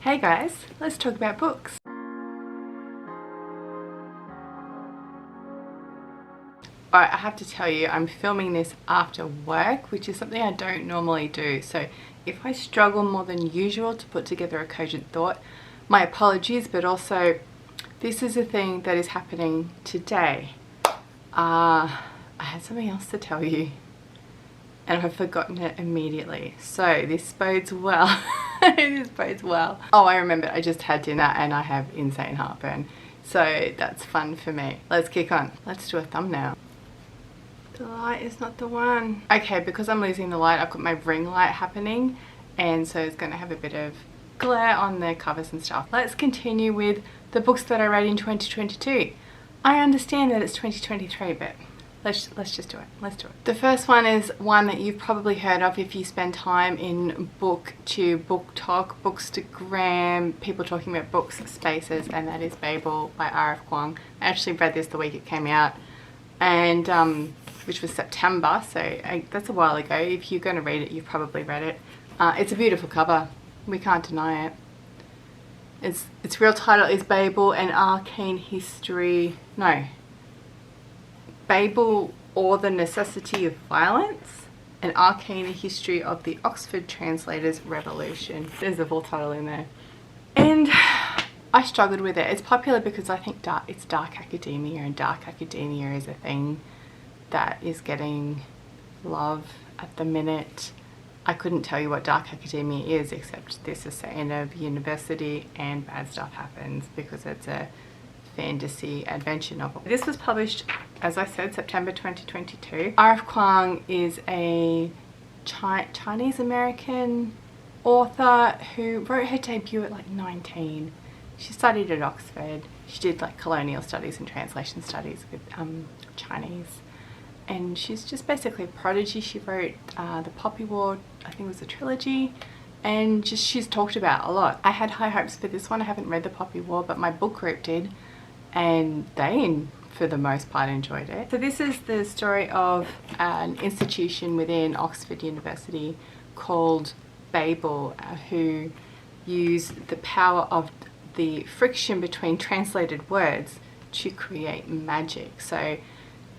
Hey guys, let's talk about books. Alright, I have to tell you, I'm filming this after work, which is something I don't normally do. So if I struggle more than usual to put together a cogent thought, my apologies, but also this is a thing that is happening today. I had something else to tell you and I've forgotten it immediately. So this bodes well. This bodes well. Oh, I remember, I just had dinner and I have insane heartburn. So that's fun for me. Let's kick on. Let's do a thumbnail. The light is not the one. Okay, because I'm losing the light, I've got my ring light happening, and so it's going to have a bit of glare on the covers and stuff. Let's continue with the books that I read in 2022. I understand that it's 2023, but let's just do it. Let's do it. The first one is one that you've probably heard of if you spend time in booktube, book talk, bookstagram, people talking about books spaces, and that is Babel by R.F. Kuang. I actually read this the week it came out, and which was September, so that's a while ago. If you're going to read it, you've probably read it. It's a beautiful cover. We can't deny it. Its real title is Babel, an Arcane History. No. Babel or the Necessity of Violence, an Arcane History of the Oxford Translators' Revolution. There's the full title in there. And I struggled with it. It's popular because I think it's dark academia, and dark academia is a thing that is getting love at the minute. I couldn't tell you what dark academia is, except this is set in a university and bad stuff happens because it's a fantasy adventure novel. This was published, as I said, September 2022. R.F. Kuang is a Chinese American author who wrote her debut at like 19. She studied at Oxford. She did like colonial studies and translation studies with Chinese. And she's just basically a prodigy. She wrote The Poppy War, I think it was a trilogy, and she's talked about a lot. I had high hopes for this one. I haven't read The Poppy War, but my book group did, and they, for the most part, enjoyed it. So this is the story of an institution within Oxford University called Babel, who use the power of the friction between translated words to create magic. So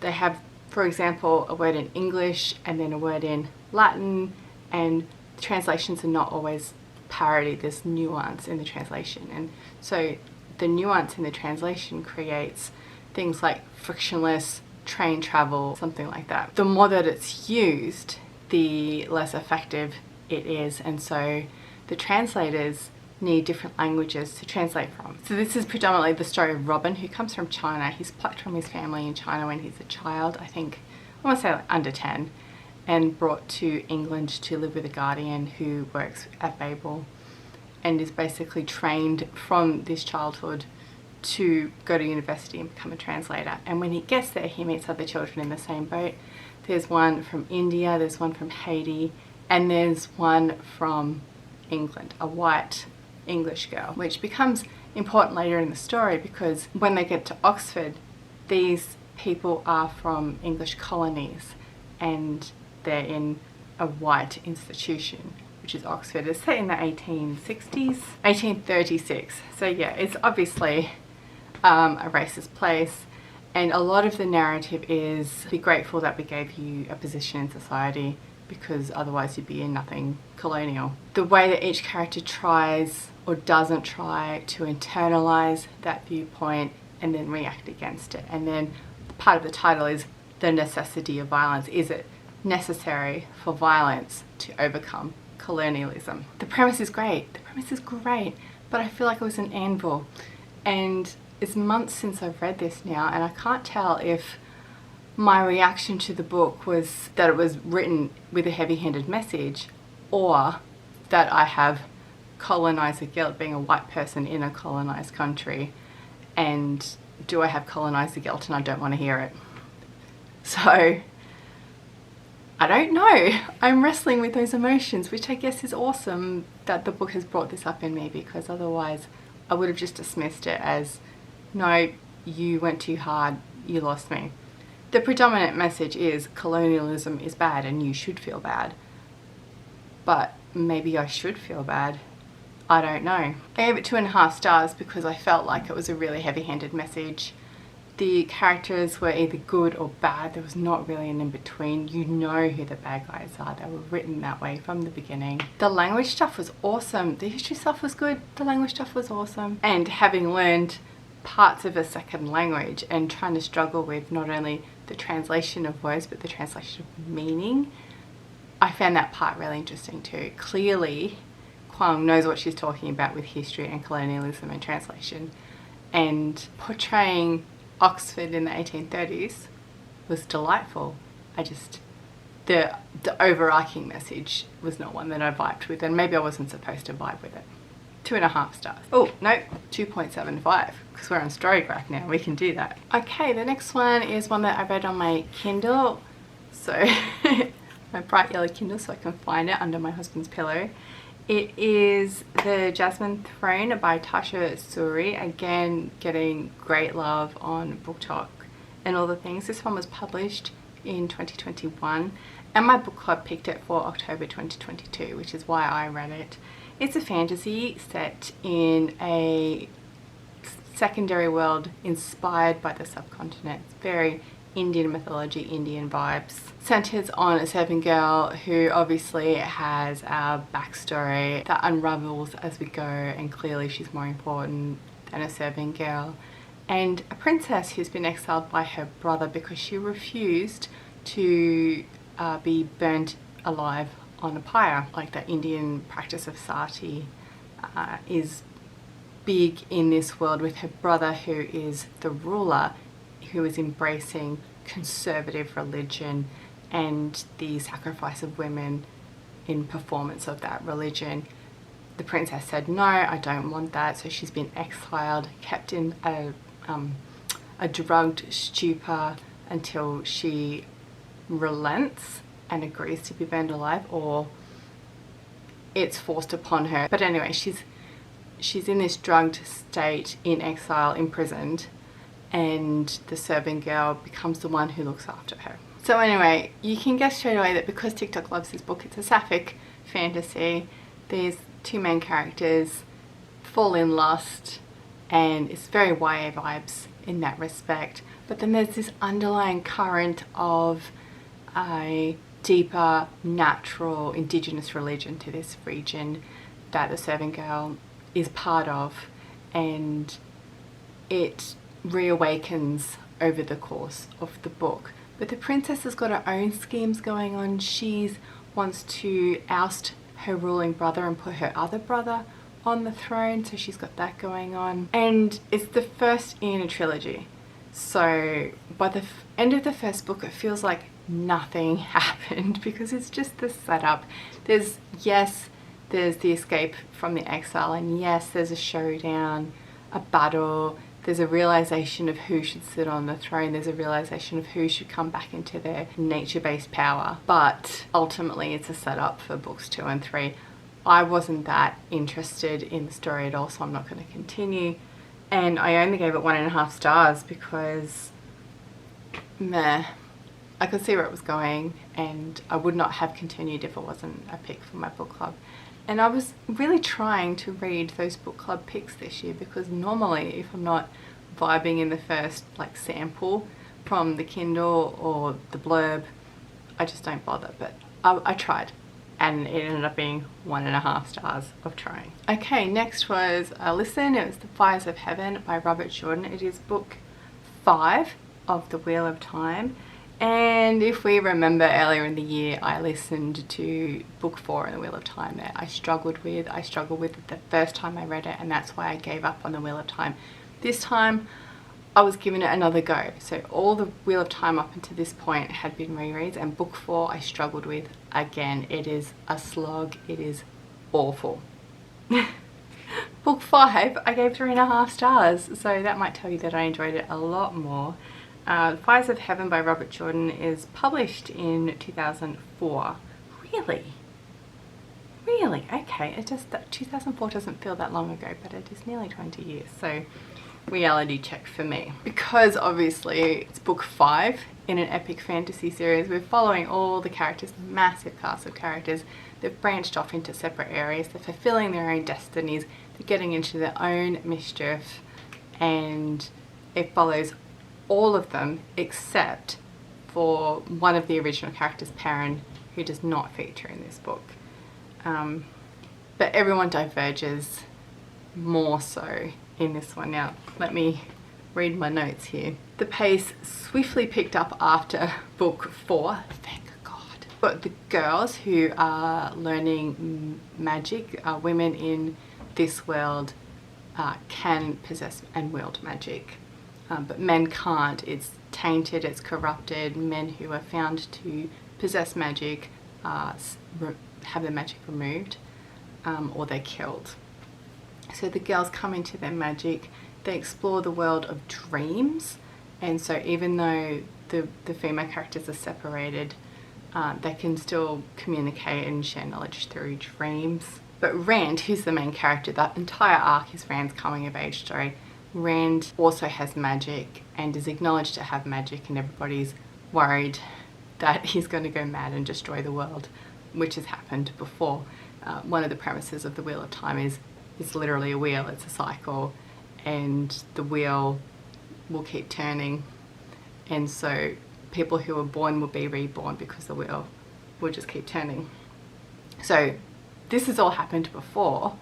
they have, for example, a word in English and then a word in Latin, and translations are not always parody. There's nuance in the translation, and so the nuance in the translation creates things like frictionless train travel, something like that. The more that it's used, the less effective it is, and so the translators need different languages to translate from. So this is predominantly the story of Robin, who comes from China. He's plucked from his family in China when he's a child, I think, I want to say like under 10, and brought to England to live with a guardian who works at Babel and is basically trained from this childhood to go to university and become a translator. And when he gets there, he meets other children in the same boat. There's one from India, there's one from Haiti, and there's one from England, a white English girl, which becomes important later in the story because when they get to Oxford, these people are from English colonies and they're in a white institution, which is Oxford. It's set in the 1860s, 1836. So yeah, it's obviously a racist place, and a lot of the narrative is be grateful that we gave you a position in society because otherwise you'd be in nothing colonial. The way that each character tries or doesn't try to internalize that viewpoint and then react against it. And then part of the title is The Necessity of Violence. Is it necessary for violence to overcome colonialism? The premise is great. The premise is great, but I feel like it was an anvil. And it's months since I've read this now, and I can't tell if my reaction to the book was that it was written with a heavy-handed message, or that I have colonizer guilt, being a white person in a colonized country, and do I have colonizer guilt and I don't want to hear it. So I don't know. I'm wrestling with those emotions, which I guess is awesome that the book has brought this up in me, because otherwise I would have just dismissed it as, no, you went too hard, you lost me. The predominant message is colonialism is bad and you should feel bad. But maybe I should feel bad. I don't know. I gave it 2.5 stars because I felt like it was a really heavy-handed message. The characters were either good or bad. There was not really an in-between. You know who the bad guys are. They were written that way from the beginning. The language stuff was awesome. The history stuff was good. The language stuff was awesome. And having learned parts of a second language and trying to struggle with not only the translation of words but the translation of meaning, I found that part really interesting too. Clearly, Kuang knows what she's talking about with history and colonialism and translation, and portraying Oxford in the 1830s was delightful. The overarching message was not one that I vibed with, and maybe I wasn't supposed to vibe with it. 2.5 stars. Oh, no, 2.75, because we're on Storygraph now. We can do that. Okay, the next one is one that I read on my Kindle. So, my bright yellow Kindle, so I can find it under my husband's pillow. It is The Jasmine Throne by Tasha Suri. Again, getting great love on Book Talk and all the things. This one was published in 2021, and my book club picked it for October 2022, which is why I read it. It's a fantasy set in a secondary world inspired by the subcontinent. It's very Indian mythology, Indian vibes. Centers on a servant girl who obviously has a backstory that unravels as we go, and clearly she's more important than a servant girl. And a princess who's been exiled by her brother because she refused to be burnt alive on a pyre. Like the Indian practice of sati is big in this world, with her brother, who is the ruler, who is embracing conservative religion and the sacrifice of women in performance of that religion. The princess said, no, I don't want that, so she's been exiled, kept in a drugged stupor until she relents and agrees to be burned alive, or it's forced upon her. But anyway, she's in this drugged state, in exile, imprisoned, and the servant girl becomes the one who looks after her. So anyway, you can guess straight away that because TikTok loves this book, it's a sapphic fantasy. These two main characters fall in lust, and it's very YA vibes in that respect. But then there's this underlying current of a deeper, natural, indigenous religion to this region that the servant girl is part of, and it reawakens over the course of the book. But the princess has got her own schemes going on. She wants to oust her ruling brother and put her other brother on the throne, so she's got that going on. And it's the first in a trilogy, so by the end of the first book it feels like nothing happened, because it's just the setup. There's the escape from the exile, and yes, there's a showdown, a battle, there's a realization of who should sit on the throne, there's a realization of who should come back into their nature-based power, but ultimately it's a setup for books 2 and 3. I wasn't that interested in the story at all, so I'm not going to continue, and I only gave it 1.5 stars because meh. I could see where it was going, and I would not have continued if it wasn't a pick for my book club. And I was really trying to read those book club picks this year, because normally if I'm not vibing in the first like sample from the Kindle or the blurb, I just don't bother. But I tried, and it ended up being 1.5 stars of trying. Okay, next was Listen. It was The Fires of Heaven by Robert Jordan. It is book 5 of the Wheel of Time. And if we remember earlier in the year, I listened to book 4 in the Wheel of Time that I struggled with it the first time I read it, and that's why I gave up on the Wheel of Time. This time I was giving it another go. So all the Wheel of Time up until this point had been rereads, and book 4 I struggled with again. It is a slog. It is awful. Book 5 I gave 3.5 stars, so that might tell you that I enjoyed it a lot more. Fires of Heaven by Robert Jordan is published in 2004. Really? Really? Okay, it just, 2004 doesn't feel that long ago, but it is nearly 20 years, so reality check for me. Because obviously it's book 5 in an epic fantasy series, we're following all the characters, massive cast of characters. They've branched off into separate areas. They're fulfilling their own destinies. They're getting into their own mischief, and it follows all of them except for one of the original characters, Perrin, who does not feature in this book. But everyone diverges more so in this one. Now, let me read my notes here. The pace swiftly picked up after book 4, thank God. But the girls who are learning magic, women in this world, can possess and wield magic. But men can't. It's tainted, it's corrupted. Men who are found to possess magic have their magic removed, or they're killed. So the girls come into their magic, they explore the world of dreams, and so even though the female characters are separated, they can still communicate and share knowledge through dreams. But Rand, who's the main character, that entire arc is Rand's coming of age story. Rand also has magic and is acknowledged to have magic, and everybody's worried that he's going to go mad and destroy the world, which has happened before. One of the premises of the Wheel of Time is it's literally a wheel, it's a cycle, and the wheel will keep turning, and so people who are born will be reborn because the wheel will just keep turning. So this has all happened before,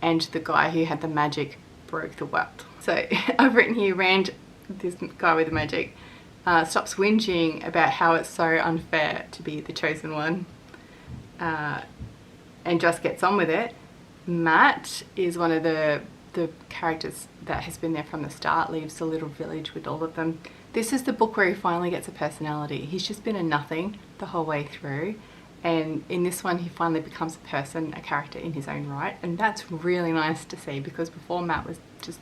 and the guy who had the magic broke the world. So I've written here, Rand, this guy with the magic, stops whinging about how it's so unfair to be the chosen one, and just gets on with it. Matt is one of the characters that has been there from the start, leaves the little village with all of them. This is the book where he finally gets a personality. He's just been a nothing the whole way through, and in this one he finally becomes a person, a character in his own right, and that's really nice to see, because before Matt was just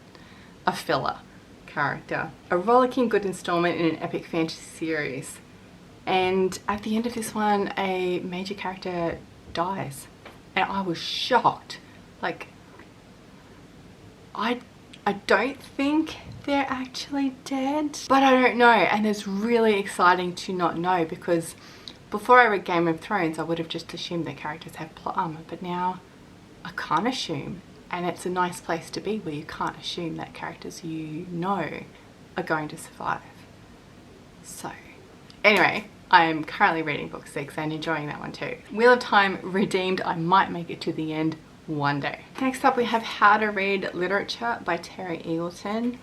a filler character. A rollicking good installment in an epic fantasy series, and at the end of this one a major character dies, and I was shocked. Like, I don't think they're actually dead, but I don't know, and it's really exciting to not know, because before I read Game of Thrones I would have just assumed that characters have plot armor, but now I can't assume, and it's a nice place to be where you can't assume that characters you know are going to survive. So anyway, I'm currently reading book 6 and enjoying that one too. Wheel of Time Redeemed, I might make it to the end one day. Next up we have How to Read Literature by Terry Eagleton.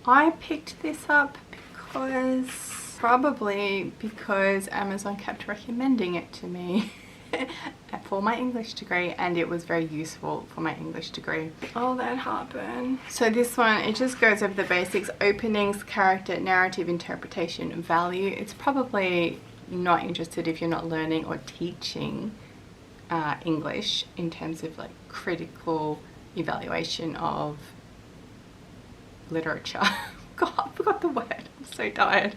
I picked this up probably because Amazon kept recommending it to me for my English degree, and it was very useful for my English degree. Oh, that happened. So this one, it just goes over the basics: openings, character, narrative, interpretation, value. It's probably not interested if you're not learning or teaching English in terms of like critical evaluation of literature. God, I forgot the word. I'm so tired.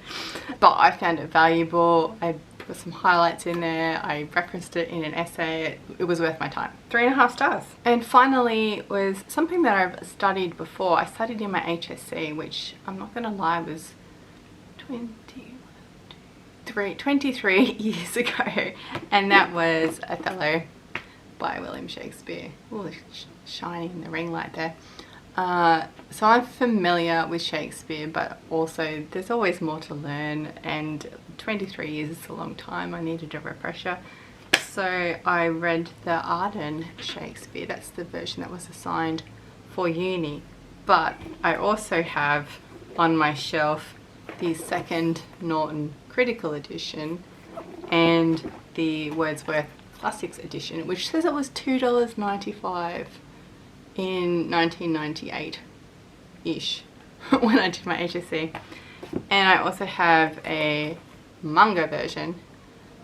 But I found it valuable. I put some highlights in there. I referenced it in an essay. It was worth my time. 3.5 stars. And finally was something that I've studied before. I studied in my HSC, which I'm not going to lie was 23 years ago, and that was Othello by William Shakespeare. Ooh, shining in the ring light there. So I'm familiar with Shakespeare, but also there's always more to learn, and 23 years is a long time. I needed a refresher. So I read the Arden Shakespeare. That's the version that was assigned for uni. But I also have on my shelf the second Norton Critical Edition and the Wordsworth Classics Edition, which says it was $2.95 in 1998-ish when I did my HSC. And I also have a manga version,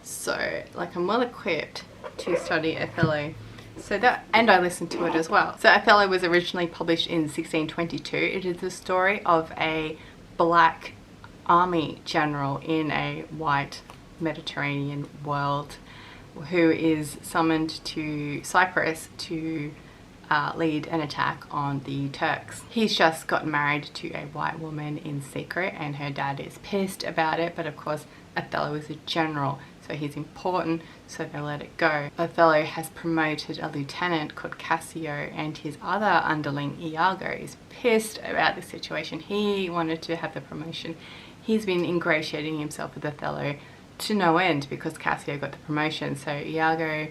so like I'm well equipped to study Othello. So that, and I listened to it as well. So Othello was originally published in 1622. It is the story of a black army general in a white Mediterranean world who is summoned to Cyprus to lead an attack on the Turks. He's just gotten married to a white woman in secret, and her dad is pissed about it, but of course Othello is a general, so he's important, so they let it go. Othello has promoted a lieutenant called Cassio, and his other underling Iago is pissed about this situation. He wanted to have the promotion. He's been ingratiating himself with Othello to no end because Cassio got the promotion, so Iago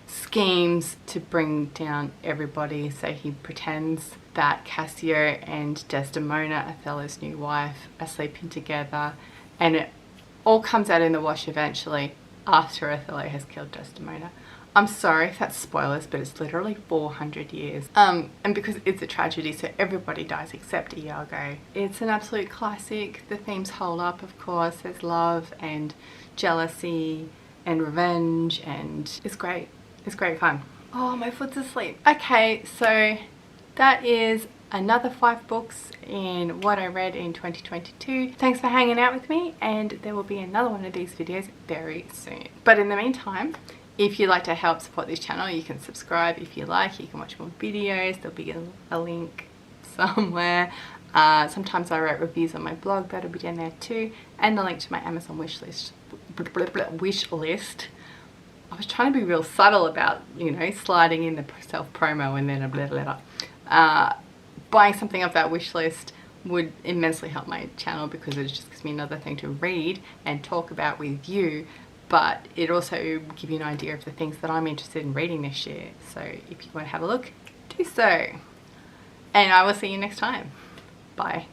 schemes to bring down everybody. So he pretends that Cassio and Desdemona, Othello's new wife, are sleeping together, and it all comes out in the wash eventually after Othello has killed Desdemona. I'm sorry if that's spoilers, but it's literally 400 years. And because it's a tragedy, so everybody dies except Iago. It's an absolute classic. The themes hold up, of course. There's love and jealousy and revenge, and it's great. It's great fun. Oh, my foot's asleep. Okay, so that is another 5 books in what I read in 2022. Thanks for hanging out with me, and there will be another one of these videos very soon. But in the meantime, if you'd like to help support this channel, you can subscribe. If you like, you can watch more videos. There'll be a link somewhere. Sometimes I write reviews on my blog, that'll be down there too, and the link to my Amazon wish list. I was trying to be real subtle about, you know, sliding in the self-promo and then a blah blah blah. Buying something off that wish list would immensely help my channel because it just gives me another thing to read and talk about with you, but it also give you an idea of the things that I'm interested in reading this year. So if you want to have a look, do so. And I will see you next time. Bye.